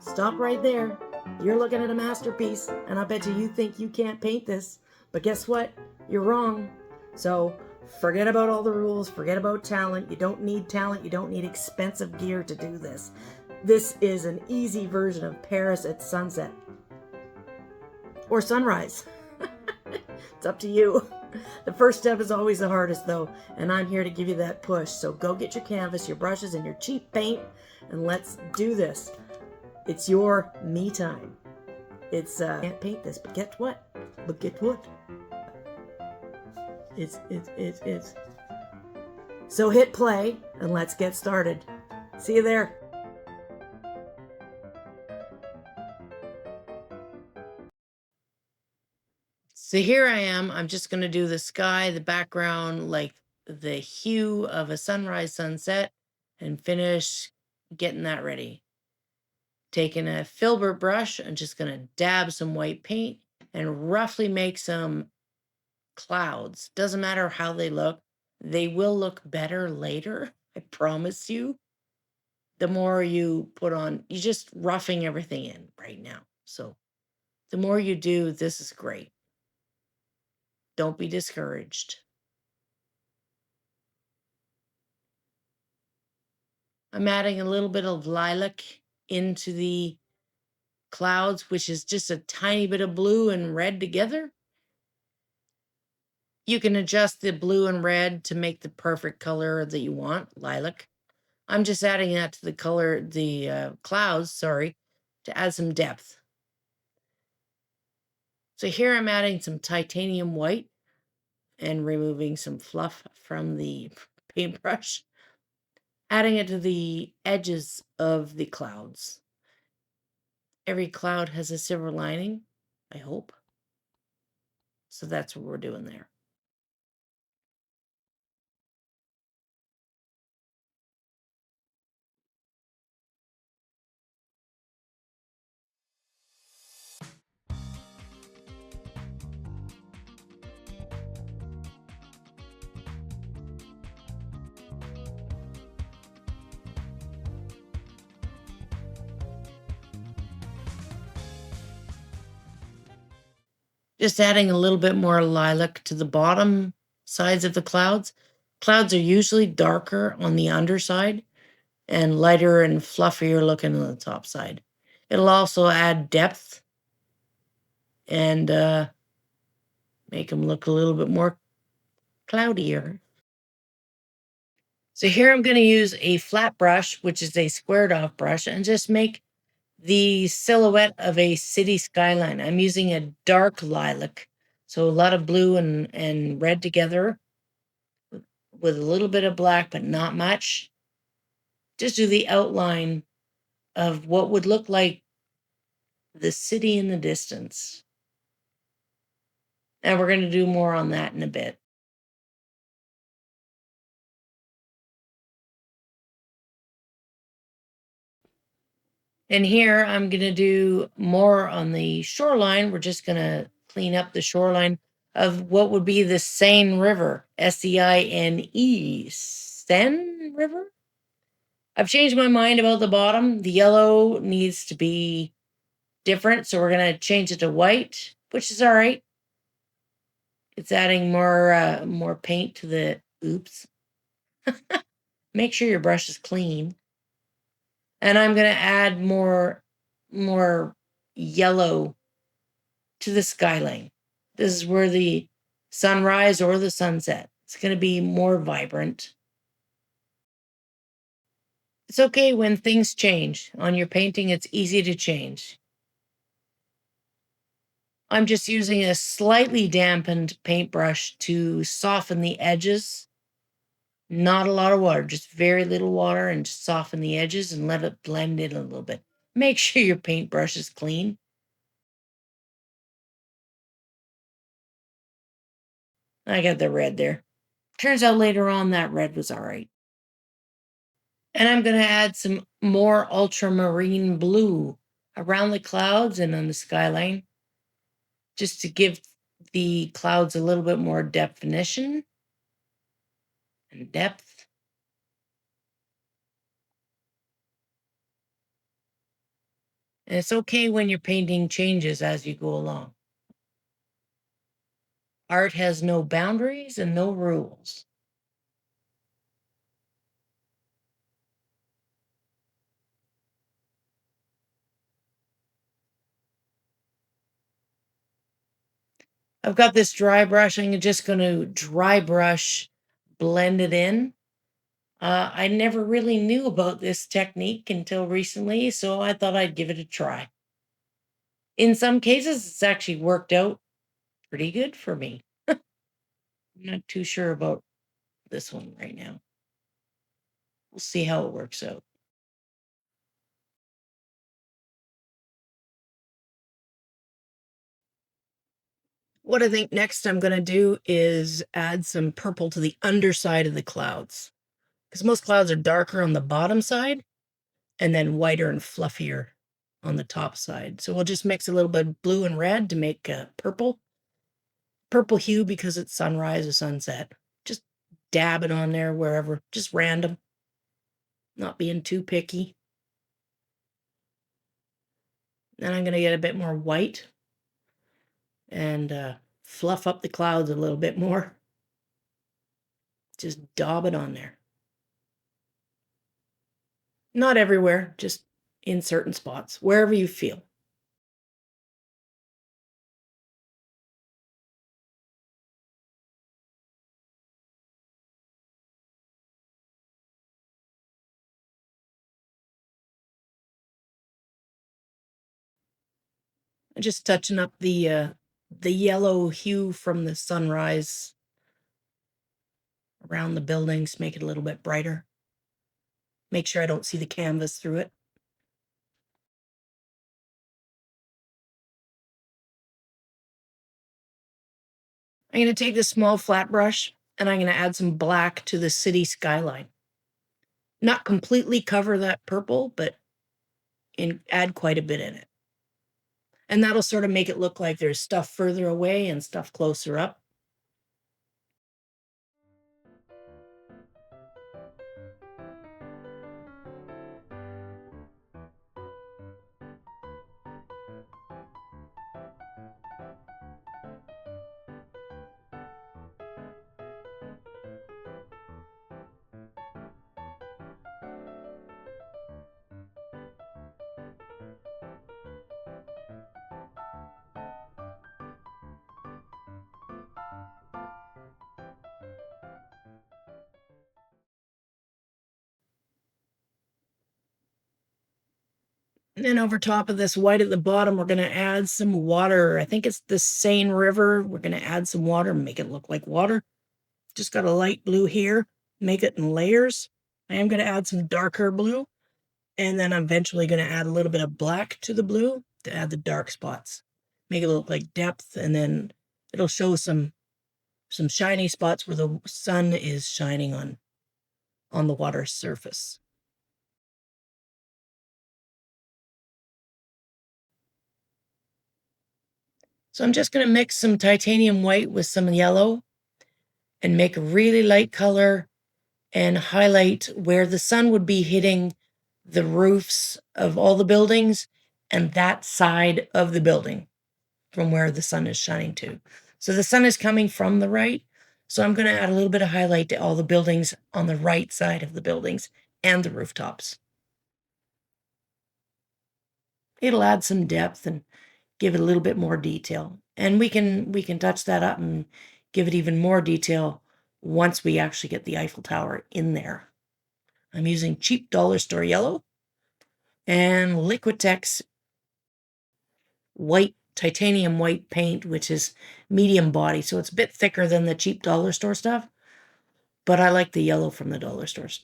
stop right there. You're looking at a masterpiece, and I bet you think you can't paint this. But guess what? You're wrong. So forget about all the rules, forget about talent. You don't need talent, you don't need expensive gear to do this. This is an easy version of Paris at sunset. Or sunrise. It's up to you. The first step is always the hardest though, and I'm here to give you that push. So go get your canvas, your brushes, and your cheap paint, and let's do this. It's your me time. It's can't paint this, but guess what? It's. So hit play and let's get started. See you there. So here I am. I'm just going to do the sky, the background, like the hue of a sunrise, sunset, and finish getting that ready. Taking a filbert brush, I'm just going to dab some white paint and roughly make some clouds. Doesn't matter how they look. They will look better later. I promise you. The more you put on, you're just roughing everything in right now. So the more you do, this is great. Don't be discouraged. I'm adding a little bit of lilac into the clouds, which is just a tiny bit of blue and red together. You can adjust the blue and red to make the perfect color that you want, lilac. I'm just adding that to the color, the clouds, sorry, to add some depth. So here I'm adding some titanium white and removing some fluff from the paintbrush, adding it to the edges of the clouds. Every cloud has a silver lining, I hope. So that's what we're doing there. Just adding a little bit more lilac to the bottom sides of the clouds. Clouds are usually darker on the underside and lighter and fluffier looking on the top side. It'll also add depth and make them look a little bit more cloudier. So here I'm going to use a flat brush, which is a squared off brush, and just make the silhouette of a city skyline. I'm using a dark lilac, so a lot of blue and red together with a little bit of black, but not much. Just do the outline of what would look like the city in the distance. And we're going to do more on that in a bit. And here I'm going to do more on the shoreline. We're just going to clean up the shoreline of what would be the Seine River, Seine, Seine River. I've changed my mind about the bottom. The yellow needs to be different, so we're going to change it to white, which is all right. It's adding more paint to the, oops. Make sure your brush is clean. And I'm going to add more yellow to the skyline. This is where the sunrise or the sunset. It's going to be more vibrant. It's okay when things change. On your painting, it's easy to change. I'm just using a slightly dampened paintbrush to soften the edges. Not a lot of water, just very little water, and just soften the edges and let it blend in a little bit. Make sure your paintbrush is clean. I got the red there. Turns out later on that red was all right. And I'm going to add some more ultramarine blue around the clouds and on the skyline, just to give the clouds a little bit more definition and depth. And it's okay when your painting changes as you go along. Art has no boundaries and no rules. I've got this dry brush. I'm just going to dry brush, blend it in. I never really knew about this technique until recently, so I thought I'd give it a try. In some cases, it's actually worked out pretty good for me. I'm not too sure about this one right now. We'll see how it works out. What I think next I'm going to do is add some purple to the underside of the clouds. Because most clouds are darker on the bottom side and then whiter and fluffier on the top side. So we'll just mix a little bit of blue and red to make purple. Purple hue because it's sunrise or sunset. Just dab it on there wherever, just random. Not being too picky. Then I'm going to get a bit more white and fluff up the clouds a little bit more. Just daub it on there. Not everywhere, just in certain spots, wherever you feel. Just touching up the yellow hue from the sunrise around the buildings, make it a little bit brighter. Make sure I don't see the canvas through it. I'm going to take this small flat brush and I'm going to add some black to the city skyline. Not completely cover that purple, but add quite a bit in it. And that'll sort of make it look like there's stuff further away and stuff closer up. And then over top of this white at the bottom, we're going to add some water. I think it's the Seine River. We're going to add some water, make it look like water. Just got a light blue here, make it in layers. I am going to add some darker blue, and then I'm eventually going to add a little bit of black to the blue to add the dark spots. Make it look like depth, and then it'll show some shiny spots where the sun is shining on the water surface. So I'm just going to mix some titanium white with some yellow and make a really light color and highlight where the sun would be hitting the roofs of all the buildings and that side of the building from where the sun is shining to. So the sun is coming from the right. So I'm going to add a little bit of highlight to all the buildings on the right side of the buildings and the rooftops. It'll add some depth and give it a little bit more detail. And we can touch that up and give it even more detail once we actually get the Eiffel Tower in there. I'm using cheap dollar store yellow and Liquitex white, titanium white paint, which is medium body. So it's a bit thicker than the cheap dollar store stuff, but I like the yellow from the dollar stores.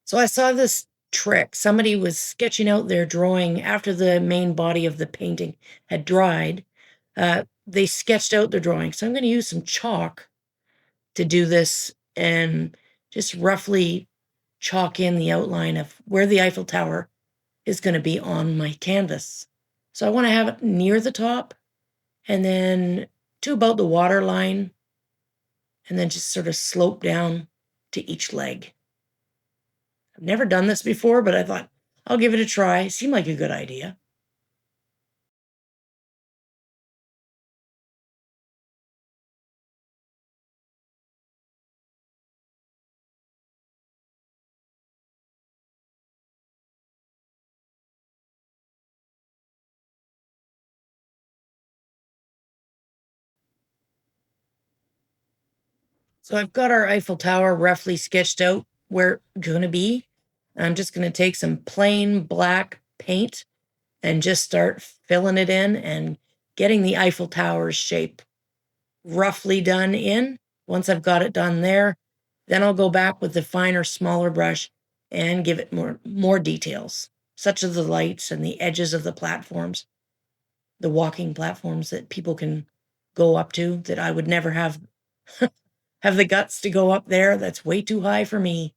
So I saw this trick. Somebody was sketching out their drawing after the main body of the painting had dried. They sketched out their drawing. So I'm going to use some chalk to do this and just roughly chalk in the outline of where the Eiffel Tower is going to be on my canvas. So I want to have it near the top and then to about the water line and then just sort of slope down to each leg. I've never done this before, but I thought I'll give it a try. Seemed like a good idea. So I've got our Eiffel Tower roughly sketched out where it's going to be. I'm just going to take some plain black paint and just start filling it in and getting the Eiffel Tower's shape roughly done in. Once I've got it done there, then I'll go back with the finer, smaller brush and give it more details, such as the lights and the edges of the platforms, the walking platforms that people can go up to that I would never have the guts to go up there. That's way too high for me.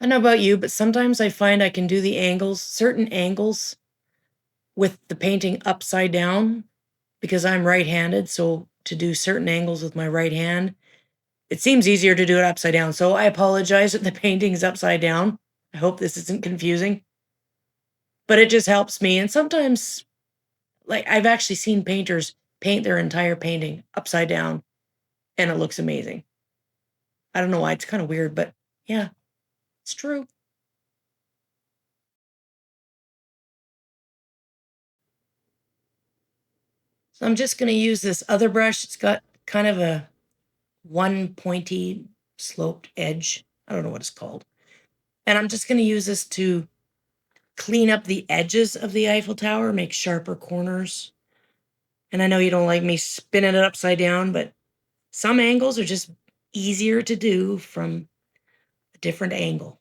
I don't know about you, but sometimes I find I can do the angles, certain angles, with the painting upside down because I'm right-handed. So to do certain angles with my right hand, it seems easier to do it upside down. So I apologize that the painting's upside down. I hope this isn't confusing, but it just helps me. And sometimes, like, I've actually seen painters paint their entire painting upside down and it looks amazing. I don't know why, it's kind of weird, but yeah, it's true. So I'm just going to use this other brush. It's got kind of a one pointy sloped edge. I don't know what it's called. And I'm just going to use this to clean up the edges of the Eiffel Tower, make sharper corners. And I know you don't like me spinning it upside down, but some angles are just easier to do from a different angle.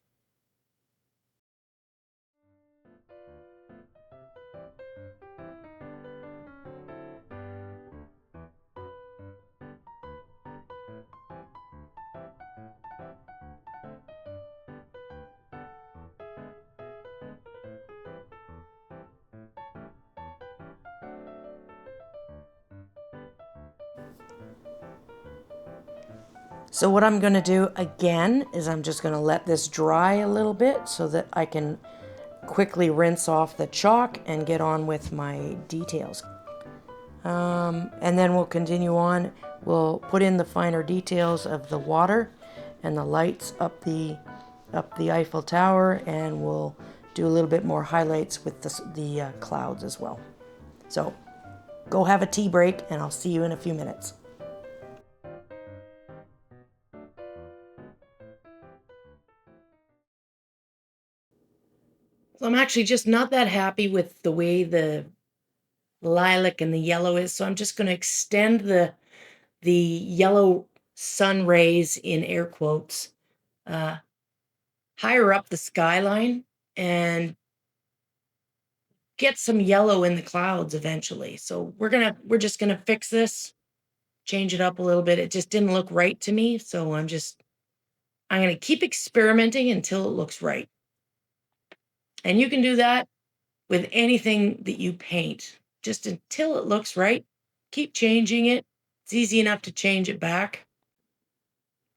So what I'm going to do again is I'm just going to let this dry a little bit so that I can quickly rinse off the chalk and get on with my details. And then we'll continue on. We'll put in the finer details of the water and the lights up the Eiffel Tower, and we'll do a little bit more highlights with the clouds as well. So go have a tea break, and I'll see you in a few minutes. So I'm actually just not that happy with the way the lilac and the yellow is, so I'm just going to extend the yellow sun rays in air quotes uh, higher up the skyline and get some yellow in the clouds eventually. So we're just gonna fix this, change it up a little bit. It just didn't look right to me, so I'm gonna keep experimenting until it looks right. And you can do that with anything that you paint, just until it looks right. Keep changing it. It's easy enough to change it back.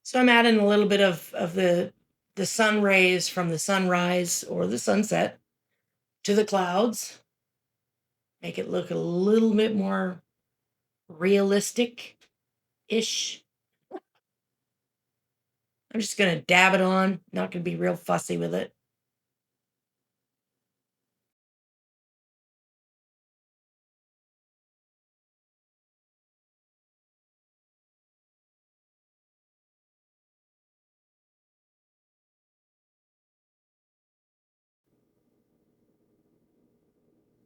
So I'm adding a little bit of the sun rays from the sunrise or the sunset to the clouds. Make it look a little bit more realistic ish. I'm just going to dab it on, not going to be real fussy with it.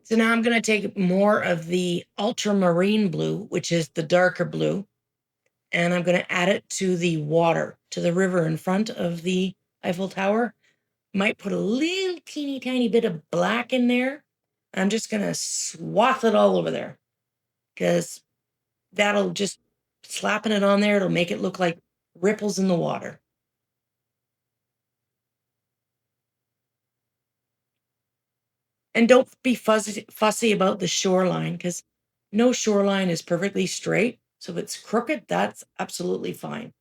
So now I'm going to take more of the ultramarine blue, which is the darker blue, and I'm going to add it to the water, to the river in front of the Eiffel Tower. Might put a little teeny tiny bit of black in there. I'm just going to swath it all over there because that'll just, slapping it on there, it'll make it look like ripples in the water. And don't be fussy about the shoreline, because no shoreline is perfectly straight. So if it's crooked, that's absolutely fine.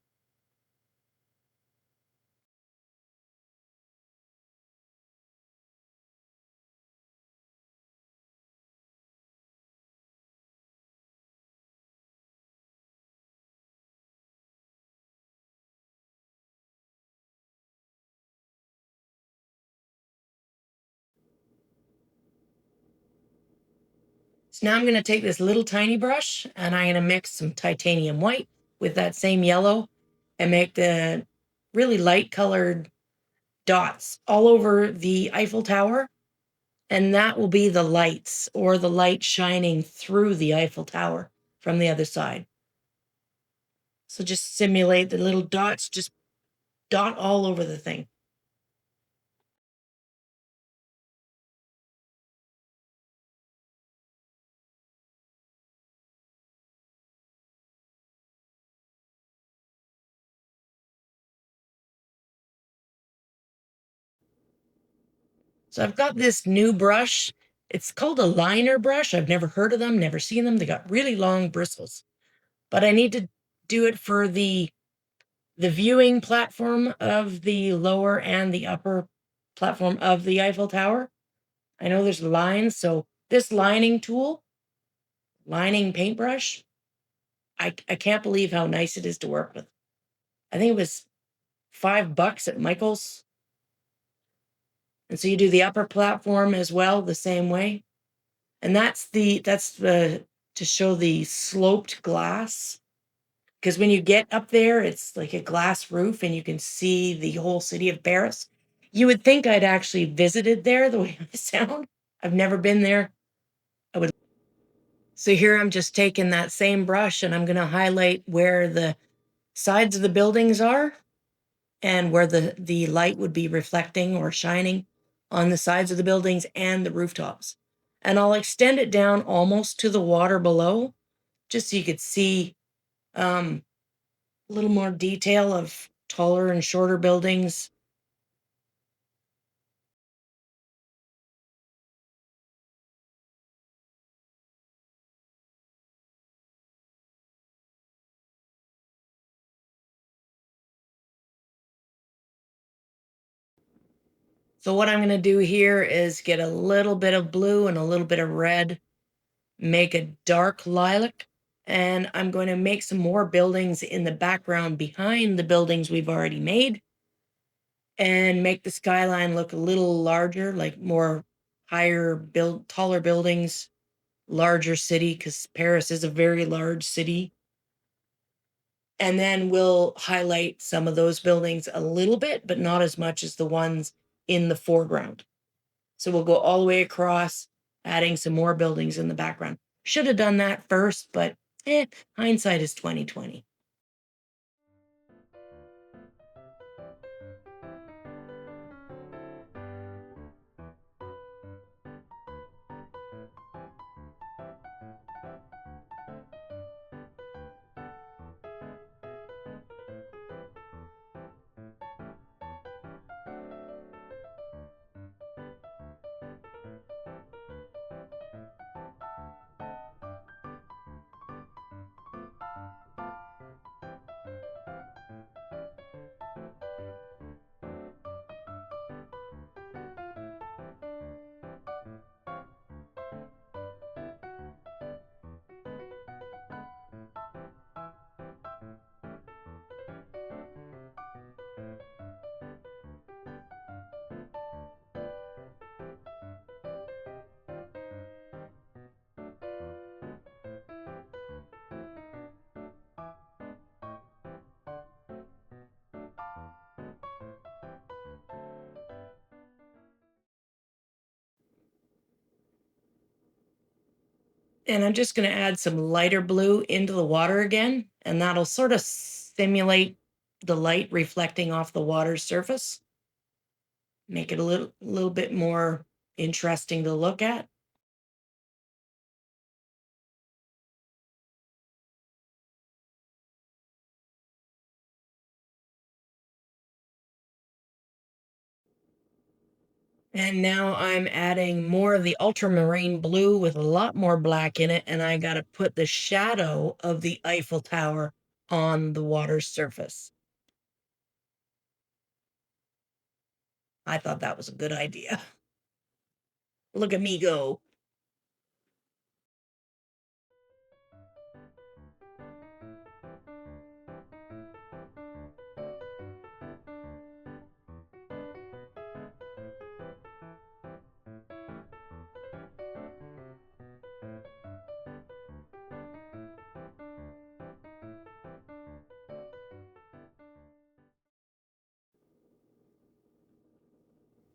So now I'm going to take this little tiny brush and I'm going to mix some titanium white with that same yellow and make the really light colored dots all over the Eiffel Tower. And that will be the lights, or the light shining through the Eiffel Tower from the other side. So just simulate the little dots, just dot all over the thing. So I've got this new brush. It's called a liner brush. I've never heard of them, never seen them. They got really long bristles. But I need to do it for the viewing platform of the lower and the upper platform of the Eiffel Tower. I know there's lines, so this lining tool, lining paintbrush, I can't believe how nice it is to work with. I think it was $5 at Michael's. And so you do the upper platform as well, the same way. And that's the to show the sloped glass. Because when you get up there, it's like a glass roof and you can see the whole city of Paris. You would think I'd actually visited there the way I sound. I've never been there. I would. So here I'm just taking that same brush and I'm going to highlight where the sides of the buildings are and where the light would be reflecting or shining on the sides of the buildings and the rooftops. And I'll extend it down almost to the water below, just so you could see a little more detail of taller and shorter buildings. So what I'm going to do here is get a little bit of blue and a little bit of red, make a dark lilac, and I'm going to make some more buildings in the background behind the buildings we've already made and make the skyline look a little larger, like more taller buildings, larger city, because Paris is a very large city. And then we'll highlight some of those buildings a little bit, but not as much as the ones in the foreground. So we'll go all the way across, adding some more buildings in the background. Should have done that first, but hindsight is 2020. And I'm just going to add some lighter blue into the water again, and that'll sort of simulate the light reflecting off the water's surface. Make it a little bit more interesting to look at. And now I'm adding more of the ultramarine blue with a lot more black in it, and I got to put the shadow of the Eiffel Tower on the water's surface. I thought that was a good idea. Look at me go.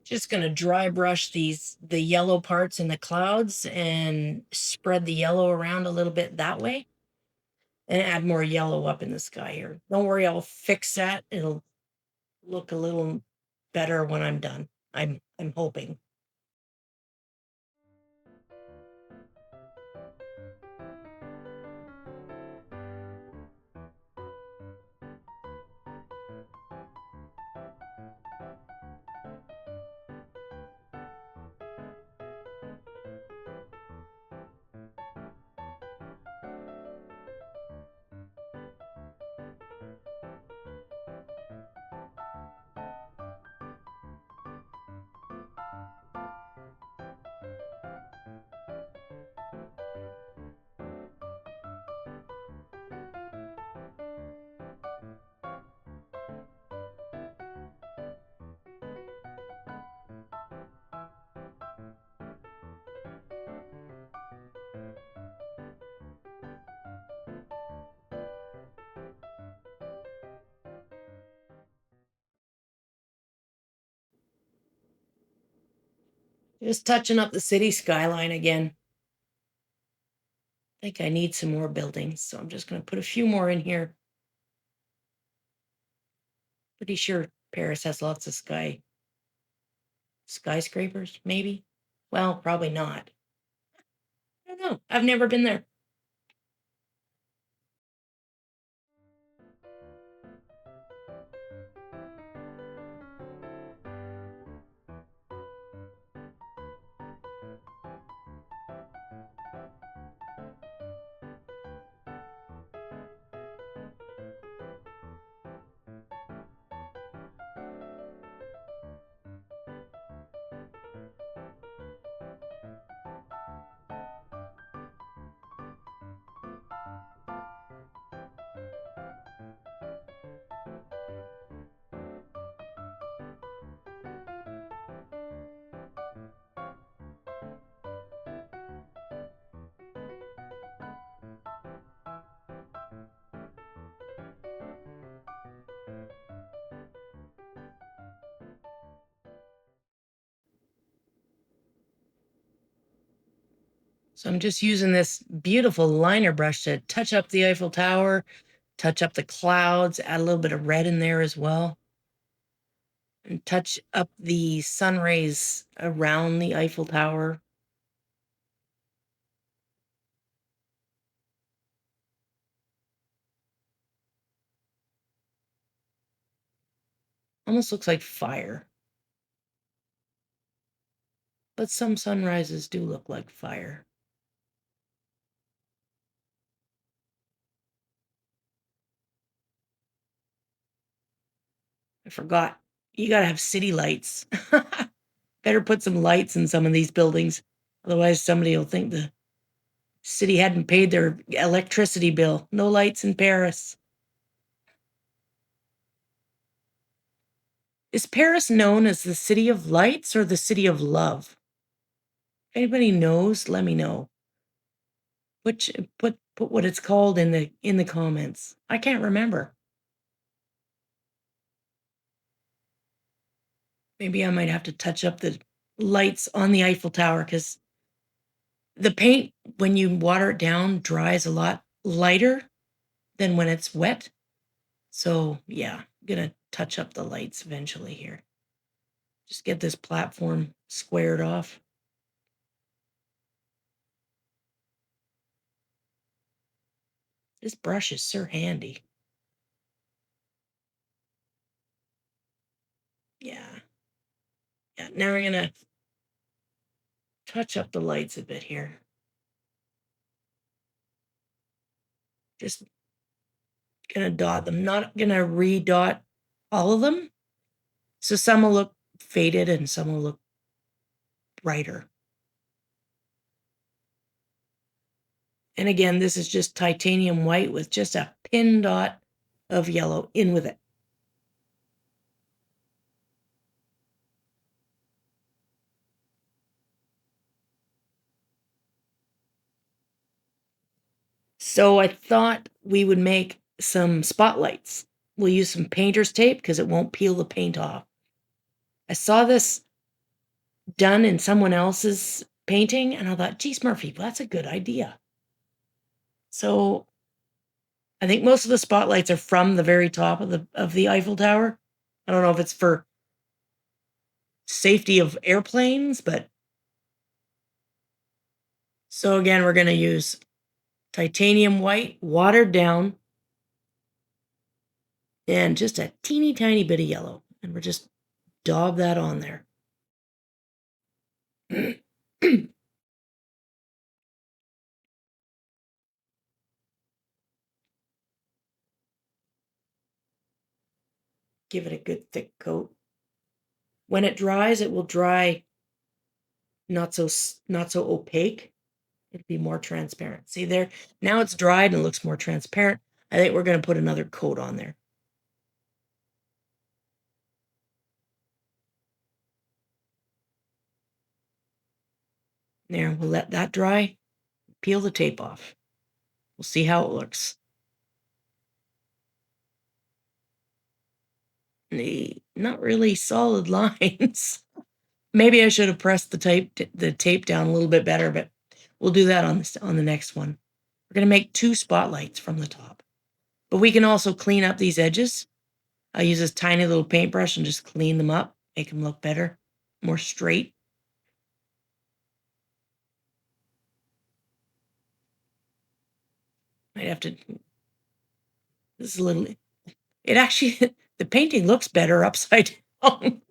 Just going to dry brush the yellow parts in the clouds and spread the yellow around a little bit that way and add more yellow up in the sky here. Don't worry, I'll fix that. It'll look a little better when I'm done. I'm hoping. Just touching up the city skyline again. I think I need some more buildings, so I'm just going to put a few more in here. Pretty sure Paris has lots of skyscrapers, maybe. Well, probably not. I don't know. I've never been there. So I'm just using this beautiful liner brush to touch up the Eiffel Tower, touch up the clouds, add a little bit of red in there as well, and touch up the sun rays around the Eiffel Tower. Almost looks like fire. But some sunrises do look like fire. I forgot. You gotta have city lights. Better put some lights in some of these buildings. Otherwise, somebody will think the city hadn't paid their electricity bill. No lights in Paris. Is Paris known as the city of lights or the city of love? If anybody knows, let me know. Put what it's called in the comments. I can't remember. Maybe I might have to touch up the lights on the Eiffel Tower because The paint, when you water it down, dries a lot lighter than when it's wet. So yeah, I'm gonna touch up the lights eventually here. Just get this platform squared off. This brush is so handy. Yeah. Yeah, now we're gonna touch up the lights a bit here. Just gonna dot them, not gonna redot all of them. So some will look faded and some will look brighter. And again, this is just titanium white with just a pin dot of yellow in with it. So I thought we would make some spotlights. We'll use some painter's tape because it won't peel the paint off. I saw this done in someone else's painting and I thought, geez, Murphy, that's a good idea. So I think most of the spotlights are from the very top of the Eiffel Tower. I don't know if it's for safety of airplanes, but so again, we're going to use titanium white, watered down, and just a teeny tiny bit of yellow. And we're just daub that on there. Give it a good thick coat. When it dries, it will dry not so opaque. It'll be more transparent. See there? Now it's dried and it looks more transparent. I think we're going to put another coat on there. There, we'll let that dry. Peel the tape off. We'll see how it looks. Not really solid lines. Maybe I should have pressed the tape down a little bit better, but we'll do that on the next one. We're going to make 2 spotlights from the top. But we can also clean up these edges. I'll use this tiny little paintbrush and just clean them up, make them look better, more straight. Might have to, this is a little, it actually, the painting looks better upside down.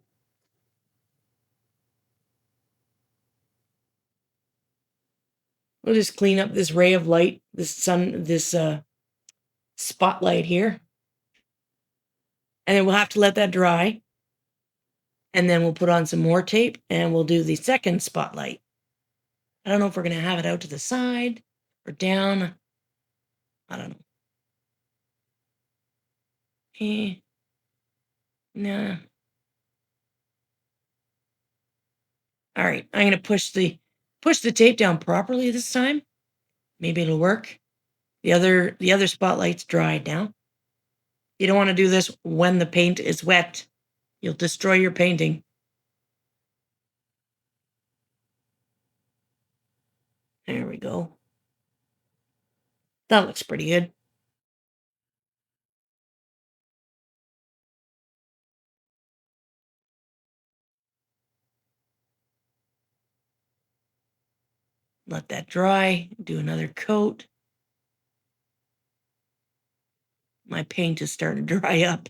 We'll just clean up this ray of light, this spotlight here. And then we'll have to let that dry. And then we'll put on some more tape and we'll do the second spotlight. I don't know if we're going to have it out to the side or down. I don't know. Nah. All right, I'm going to push the tape down properly this time. Maybe it'll work. The other spotlight's dried now. You don't want to do this when the paint is wet. You'll destroy your painting. There we go. That looks pretty good. Let that dry. Do another coat. My paint is starting to dry up.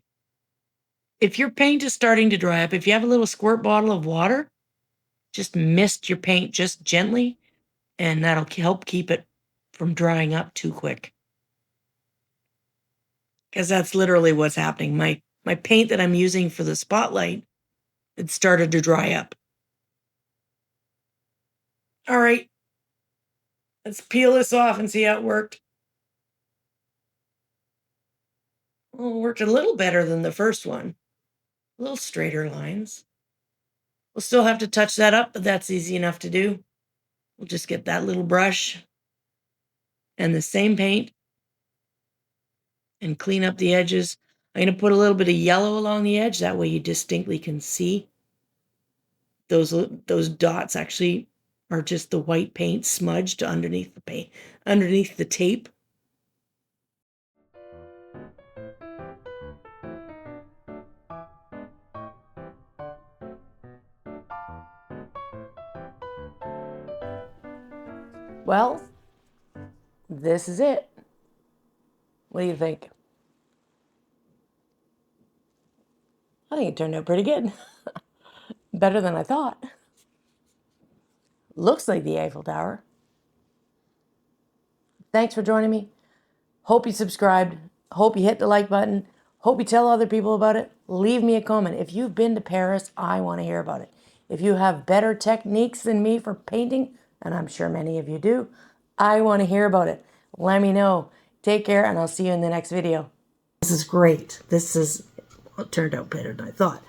If your paint is starting to dry up, if you have a little squirt bottle of water, just mist your paint just gently, and that'll help keep it from drying up too quick. Because that's literally what's happening. My paint that I'm using for the spotlight, it started to dry up. All right, let's peel this off and see how it worked. Well, it worked a little better than the first one. A little straighter lines. We'll still have to touch that up, but that's easy enough to do. We'll just get that little brush and the same paint and clean up the edges. I'm going to put a little bit of yellow along the edge. That way you distinctly can see those dots actually are just the white paint smudged underneath the paint, underneath the tape. Well, this is it. What do you think? I think it turned out pretty good. Better than I thought. Looks like the Eiffel Tower. Thanks for joining me. Hope you subscribed. Hope you hit the like button. Hope you tell other people about it. Leave me a comment. If you've been to Paris, I want to hear about it. If you have better techniques than me for painting, and I'm sure many of you do, I want to hear about it. Let me know. Take care, and I'll see you in the next video. This is great. Well, it turned out better than I thought.